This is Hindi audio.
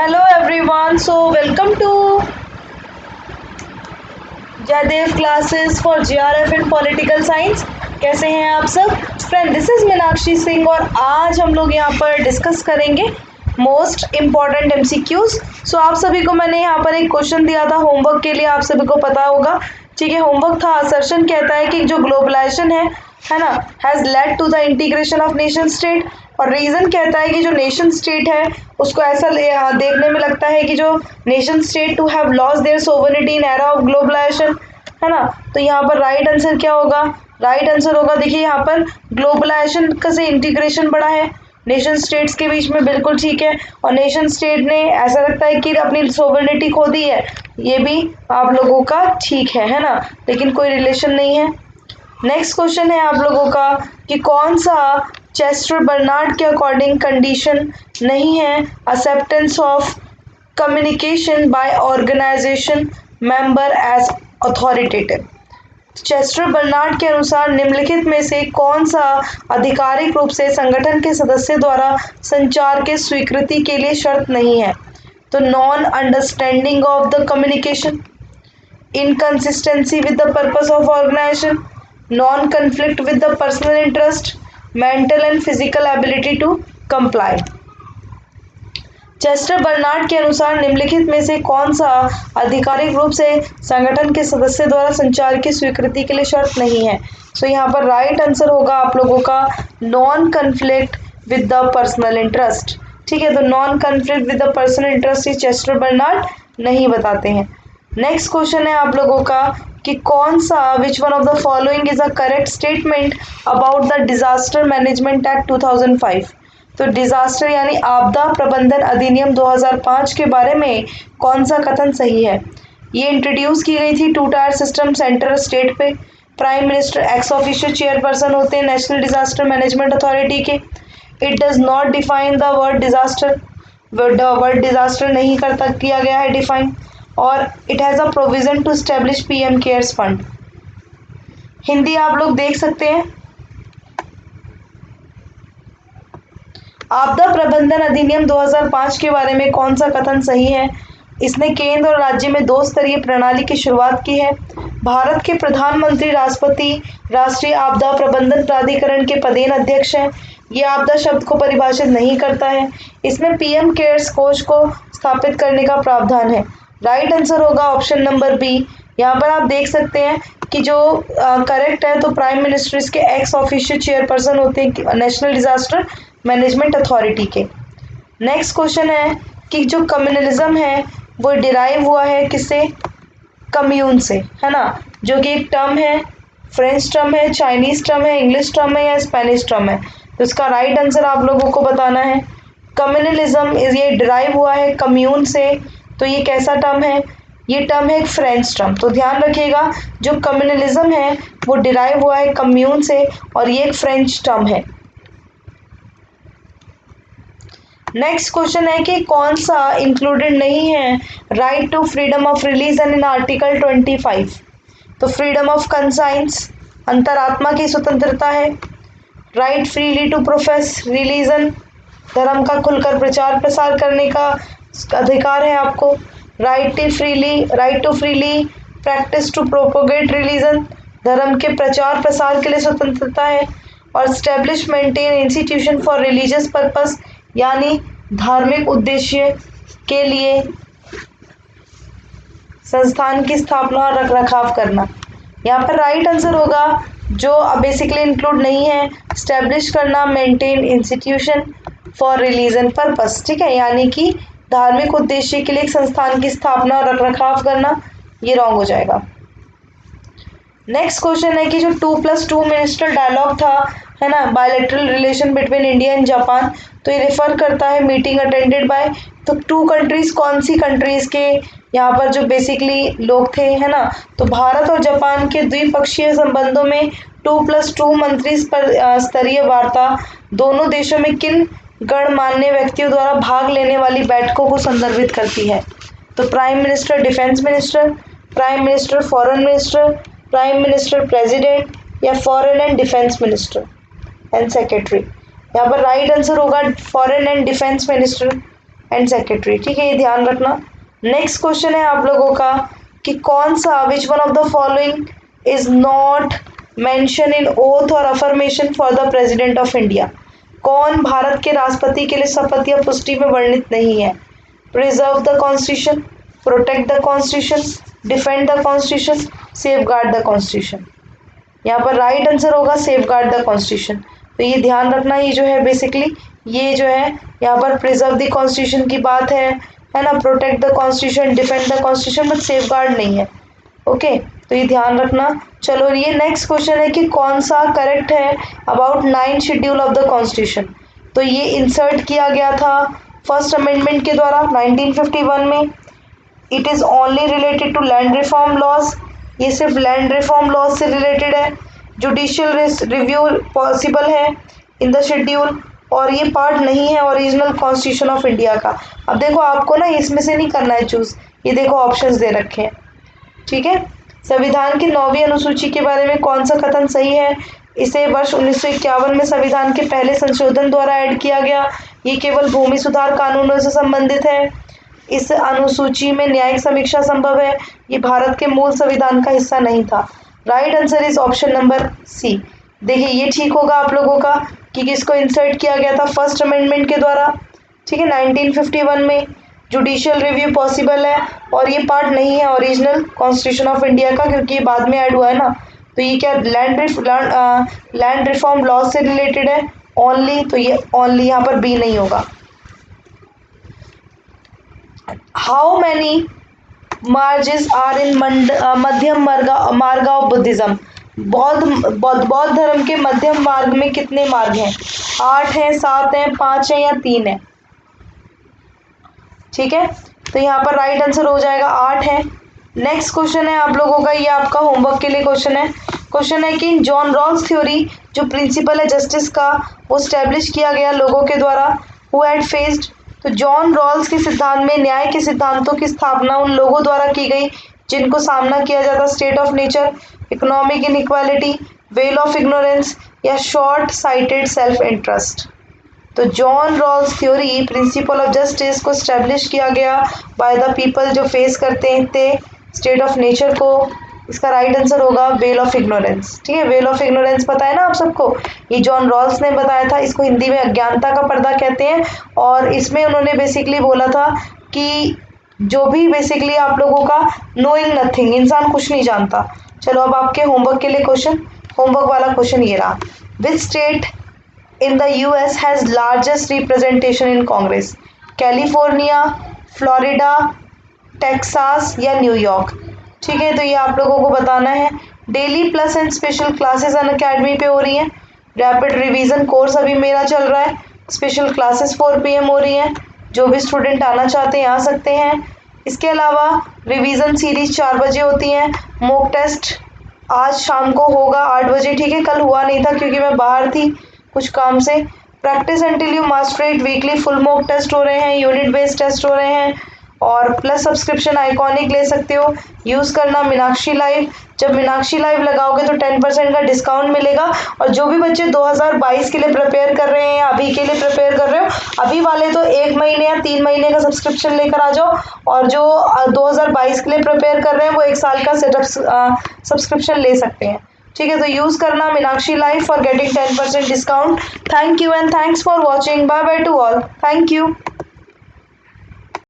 Hello everyone, so welcome to Jaidev classes for JRF in political science. कैसे हैं आप सब friend? This is Meenakshi Singh और आज हम लोग यहाँ पर डिस्कस करेंगे मोस्ट इम्पॉर्टेंट एमसीक्यूज। सो आप सभी को मैंने यहाँ पर एक क्वेश्चन दिया था होमवर्क के लिए, आप सभी को पता होगा, ठीक है। होमवर्क था, असर्शन कहता है कि जो ग्लोबलाइजेशन है ना, has led to the integration of nation state, और रीजन कहता है कि जो नेशन स्टेट है उसको ऐसा देखने में लगता है कि जो nation state to have lost their sovereignty in era of globalisation, है ना। तो यहाँ पर राइट आंसर क्या होगा? राइट आंसर होगा, देखिए यहाँ पर ग्लोबलाइजेशन का से इंटीग्रेशन बढ़ा है नेशन स्टेट्स के बीच में, बिल्कुल ठीक है। और नेशन स्टेट ने ऐसा लगता है कि अपनी सोवरेनिटी खो दी है, ये भी आप लोगों का ठीक है ना, लेकिन कोई रिलेशन नहीं है। नेक्स्ट क्वेश्चन है आप लोगों का कि कौन सा चेस्टर बर्नार्ड के अकॉर्डिंग कंडीशन नहीं है acceptance of communication by organisation member as authoritative. Chester Barnard के अनुसार निम्नलिखित में से कौन सा आधिकारिक रूप से संगठन के सदस्य द्वारा संचार के स्वीकृति के लिए शर्त नहीं है? तो non understanding of the communication, inconsistency with the purpose of organisation, non conflict with the personal interest, mental and physical ability to comply. Chester Barnard के अनुसार निम्नलिखित में से कौन सा आधिकारिक रूप से संगठन के सदस्य द्वारा संचार की स्वीकृति के लिए शर्त नहीं है? सो यहाँ पर राइट आंसर होगा आप लोगों का non conflict with the personal interest, ठीक है। तो non conflict with the personal interest he Chester Barnard नहीं बताते हैं। नेक्स्ट क्वेश्चन है आप लोगों का कि कौन सा which one of the following is a correct statement about the disaster management act 2005। तो डिजास्टर यानी आपदा प्रबंधन अधिनियम 2005 के बारे में कौन सा कथन सही है? ये इंट्रोड्यूस की गई थी two tier system centre state पे। Prime minister ex official chairperson होते हैं नेशनल डिजास्टर मैनेजमेंट अथॉरिटी के। It does not define the word disaster, word disaster नहीं करता किया गया है डिफाइन। और it has a provision to establish PM cares fund. Hindi आप लोग देख सकते हैं। आपदा प्रबंधन अधिनियम 2005 के बारे में कौन सा कथन सही है? इसने केंद्र और राज्य में दो स्तरीय प्रणाली की शुरुआत की है। भारत के प्रधानमंत्री राष्ट्रपति राष्ट्रीय आपदा प्रबंधन प्राधिकरण के पदेन अध्यक्ष हैं। ये आपदा शब्द को परिभाषित नहीं करता है। इसमें पीएम केयर्स कोष को स्थापित करने का प्रावधान है। राइट आंसर होगा ऑप्शन नंबर बी। यहाँ पर आप देख सकते हैं कि जो करेक्ट है, तो प्राइम मिनिस्टर इसके एक्स ऑफिशियल चेयरपर्सन होते हैं नेशनल डिजास्टर मैनेजमेंट अथॉरिटी के। नेक्स्ट क्वेश्चन है कि जो कम्युनलिज्म है वो डिराइव हुआ है किससे? कम्यून से, है ना, जो कि एक टर्म है, फ्रेंच टर्म है, चाइनीज टर्म है, इंग्लिश टर्म है या स्पेनिश टर्म है? तो इसका राइट आंसर आप लोगों को बताना है। कम्युनलिज्म ये डिराइव हुआ है कम्यून से, तो ये कैसा टर्म है? ये टर्म है एक फ्रेंच टर्म। तो ध्यान रखिएगा, जो कम्युनलिज्म है वो डिराइव हुआ है कम्यून से और ये एक फ्रेंच टर्म है। नेक्स्ट क्वेश्चन है कि कौन सा इंक्लूडेड नहीं है right to freedom of religion in article 25? तो फ्रीडम ऑफ कंसाइंस, अंतरात्मा की स्वतंत्रता है। Right freely to profess religion, धर्म का खुलकर प्रचार प्रसार करने का अधिकार है आपको। Right to freely practise to propagate religion, धर्म के प्रचार प्रसार के लिए स्वतंत्रता है। और establish maintain institution for religious purpose, यानी धार्मिक उद्देश्य के लिए संस्थान की स्थापना और रख रखाव करना। यहाँ पर राइट आंसर होगा जो बेसिकली इंक्लूड नहीं है, स्टैब्लिश करना, maintain institution for religion purpose, ठीक है, यानी कि धार्मिक उद्देश्य के लिए एक संस्थान की स्थापना और रख रखाव करना, ये रॉन्ग हो जाएगा। नेक्स्ट क्वेश्चन है कि जो 2+2 मिनिस्टर डायलॉग था, है ना, bilateral relation between India and Japan, तो ये रेफर करता है मीटिंग अटेंडेड बाय, तो टू कंट्रीज कौन सी कंट्रीज के यहाँ पर जो बेसिकली लोग थे, है ना, तो भारत और जापान के द्विपक्षीय संबंधों में 2+2 मंत्री स्तरीय वार्ता दोनों देशों में किन गणमान्य व्यक्तियों द्वारा भाग लेने वाली बैठकों को संदर्भित करती है? तो prime minister, defence minister, prime minister, foreign minister, prime minister president या foreign and defence minister and secretary. यहाँ पर राइट आंसर होगा foreign and defence minister. And secretary. ठीक है, ये ध्यान रखना। नेक्स्ट क्वेश्चन है आप लोगों का कि कौन सा which one of the following is not mention in oath और affirmation for the president of India. कौन भारत के राष्ट्रपति के लिए शपथ या पुष्टि में वर्णित नहीं है? Preserve the constitution, protect the constitution, defend the constitution, safeguard the constitution. यहाँ पर राइट आंसर होगा सेफगार्ड द कॉन्स्टिट्यूशन। तो ये ध्यान रखना, ये जो है बेसिकली ये जो है यहाँ पर प्रिजर्व द कॉन्स्टिट्यूशन की बात है ना, protect the constitution, defend the constitution, but safeguard नहीं है। ओके, तो ये ध्यान रखना। चलो, ये नेक्स्ट क्वेश्चन है कि कौन सा करेक्ट है about 9 schedule of the constitution. तो ये इंसर्ट किया गया था फर्स्ट अमेंडमेंट के द्वारा 1951 में। It is only related to land reform laws, ये सिर्फ लैंड रिफॉर्म लॉज से रिलेटेड है। जुडिशियल रिव्यू पॉसिबल है इन द शेड्यूल, और ये पार्ट नहीं है ओरिजिनल कॉन्स्टिट्यूशन ऑफ इंडिया का। अब देखो, आपको ना इसमें से नहीं करना है चूज, ये देखो ऑप्शंस दे रखे हैं। ठीक है, संविधान की 9वीं अनुसूची के बारे में कौन सा कथन सही है? इसे वर्ष 1951 में संविधान के पहले संशोधन द्वारा ऐड किया गया। ये केवल भूमि सुधार कानूनों से संबंधित है। इस अनुसूची में न्यायिक समीक्षा संभव है। ये भारत के मूल संविधान का हिस्सा नहीं था। Right answer is option number C. देखिए, ये ठीक होगा आप लोगों का कि किसको इंसर्ट किया गया था फर्स्ट अमेंडमेंट के द्वारा। ठीक है, 1951 में। जुडिशियल रिव्यू पॉसिबल है, और ये पार्ट नहीं है ओरिजिनल कॉन्स्टिट्यूशन ऑफ इंडिया का, क्योंकि ये बाद में ऐड हुआ है ना। तो ये क्या लैंड रिफॉर्म लॉ से रिलेटेड है ओनली, तो ये ओनली यहाँ पर बी नहीं होगा। हाउ मैनी मार्जेस आर इन मध्यम मार्ग ऑफ बुद्धिज्म। बौद्ध धर्म के मध्यम मार्ग में कितने मार्ग हैं? 8 हैं, 7 हैं, 5 हैं या 3 हैं? ठीक है, तो यहाँ पर राइट आंसर हो जाएगा 8 है। नेक्स्ट क्वेश्चन है आप लोगों का, ये आपका होमवर्क के लिए क्वेश्चन है। क्वेश्चन है कि जॉन रॉल्स थ्योरी जो प्रिंसिपल है जस्टिस का, वो स्टैब्लिश किया गया लोगों के द्वारा। हु हैड फेस्ड, तो जॉन रॉल्स के सिद्धांत में न्याय के सिद्धांतों की स्थापना उन लोगों द्वारा की गई जिनको सामना किया जाता state of nature, economic inequality, veil of ignorance या शॉर्ट साइटेड सेल्फ इंटरेस्ट। तो John Rawls theory principle of justice को स्टैब्लिश किया गया बाय द पीपल जो फेस करते थे स्टेट ऑफ नेचर को। इसका राइट आंसर होगा वेल ऑफ इग्नोरेंस। ठीक है, वेल ऑफ इग्नोरेंस पता है ना आप सबको, ये जॉन रॉल्स ने बताया था। इसको हिंदी में अज्ञानता का पर्दा कहते हैं, और इसमें उन्होंने बेसिकली बोला था कि जो भी बेसिकली आप लोगों का नोइंग नथिंग, इंसान कुछ नहीं जानता। चलो, अब आपके होमवर्क के लिए क्वेश्चन, होमवर्क वाला क्वेश्चन ये रहा। Which state in the US has largest representation in Congress? California, Florida, Texas या न्यूयॉर्क? ठीक है, तो ये आप लोगों को बताना है। Daily plus and special classes Unacademy पे हो रही हैं। रैपिड रिवीजन कोर्स अभी मेरा चल रहा है। स्पेशल क्लासेस 4 PM हो रही हैं। जो भी स्टूडेंट आना चाहते हैं आ सकते हैं। इसके अलावा रिवीजन सीरीज 4 बजे होती हैं। मॉक टेस्ट आज शाम को होगा 8 बजे। ठीक है, कल हुआ नहीं था क्योंकि मैं बाहर थी कुछ काम से। Practice until you master it weekly full mock test हो रहे हैं, यूनिट बेस्ड टेस्ट हो रहे हैं, और प्लस सब्सक्रिप्शन आइकॉनिक ले सकते हो। यूज़ करना मीनाक्षी लाइव। जब मीनाक्षी लाइव लगाओगे तो 10% का डिस्काउंट मिलेगा। और जो भी बच्चे 2022 के लिए प्रिपेयर कर रहे हैं या अभी के लिए प्रिपेयर कर रहे हो, अभी वाले तो 1 महीने या 3 महीने का सब्सक्रिप्शन लेकर आ जाओ, और जो 2022 के लिए प्रिपेयर कर रहे हैं वो 1 साल का सब्सक्रिप्शन ले सकते हैं। ठीक है, तो यूज़ करना Meenakshi live for getting 10% discount. Thank you and thanks for watching. Bye bye to all. Thank you.